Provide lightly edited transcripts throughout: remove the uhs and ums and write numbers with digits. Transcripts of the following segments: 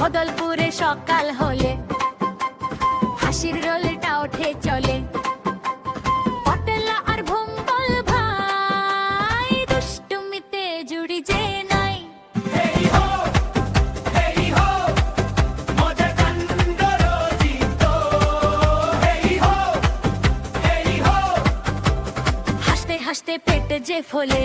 বদলপুরে সকাল হলে হাসির রোলটা ওঠে চলে। পটলা আর ভম্বল ভাই দুষ্টুমিতে জুড়ি যে নাই। হাসতে হাসতে পেটে যে ফলে।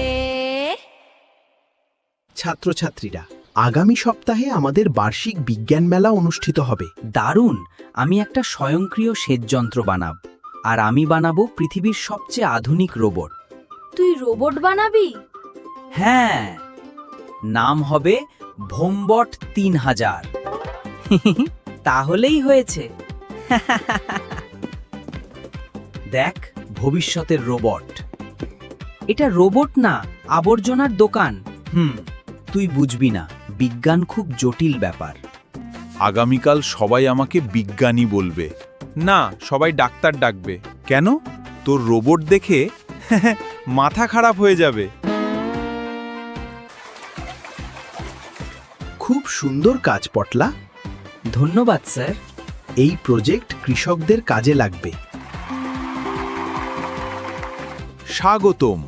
ছাত্রছাত্রীরা, আগামী সপ্তাহে আমাদের বার্ষিক বিজ্ঞান মেলা অনুষ্ঠিত হবে। দারুণ! আমি একটা স্বয়ংক্রিয় সেচযন্ত্র বানাব, আর আমি বানাবো পৃথিবীর সবচেয়ে আধুনিক রোবট। তুই রোবট বানাবি? হ্যাঁ, নাম হবে ভোমবট 3000। তাহলেই হয়েছে। দেখ, ভবিষ্যতের রোবট। এটা রোবট না, আবর্জনার দোকান। তুই বুঝবি না, বিজ্ঞান খুব জটিল ব্যাপার। আগামীকাল সবাই আমাকে বিজ্ঞানী বলবে না, সবাই ডাক্তার ডাকবে। কেন? তোর রোবট দেখে মাথা খারাপ হয়ে যাবে। খুব সুন্দর কাজ পটলা। ধন্যবাদ স্যার। এই প্রজেক্ট কৃষকদের কাজে লাগবে। স্বাগতম।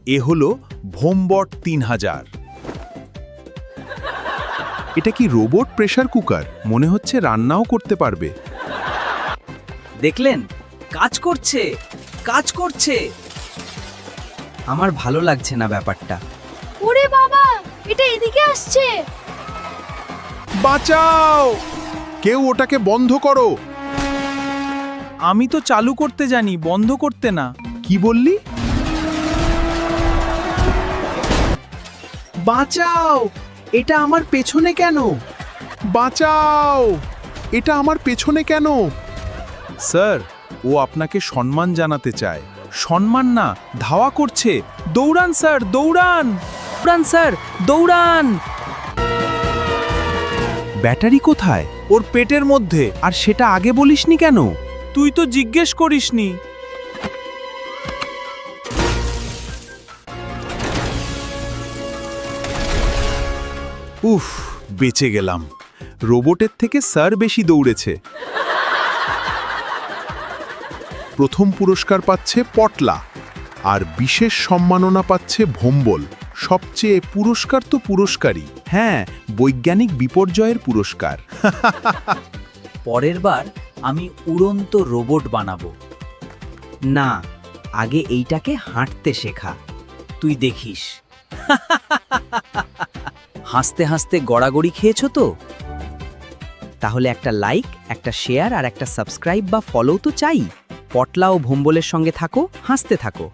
এ হলো ভোমবট 3000। এটা কি রোবট প্রেসার কুকার? মনে হচ্ছে রান্নাও করতে পারবে। দেখলেন, কাজ করছে, কাজ করছে। আমার ভালো লাগছে না ব্যাপারটা। ওরে বাবা, এটা এদিকে আসছে। বাঁচাও! কেউ ওটাকে বন্ধ করো। আমি তো চালু করতে জানি, বন্ধ করতে না। কি বললি? বাঁচাও! এটা আমার পেছনে কেন? বাঁচাও! এটা আমার পেছনে কেন? স্যার, ও আপনাকে সম্মান জানাতে চায়। সম্মান না, ধাওয়া করছে। দৌড়ান স্যার, দৌড়ান! দৌড়ান স্যার, দৌড়ান! ব্যাটারি কোথায়? ওর পেটের মধ্যে। আর সেটা আগে বলিসনি কেন? তুই তো জিজ্ঞেস করিসনি। উফ, বেঁচে গেলাম। রোবটের থেকে স্যার বেশি দৌড়েছে। প্রথম পুরস্কার পাচ্ছে পটলা, আর বিশেষ সম্মাননা পাচ্ছে ভোম্বল। সবচেয়ে পুরস্কার তো পুরস্কারই। হ্যাঁ, বৈজ্ঞানিক বিপর্যয়ের পুরস্কার। পরের বার আমি উড়ন্ত রোবট বানাবো। না, আগে এইটাকে হাঁটতে শেখা। তুই দেখিস। হাসতে হাসতে গড়াগড়ি খেয়েছো তো? তাহলে একটা লাইক, একটা শেয়ার আর একটা সাবস্ক্রাইব বা ফলো তো চাই। পটলা ও ভোম্বলের সঙ্গে থাকো, হাসতে থাকো।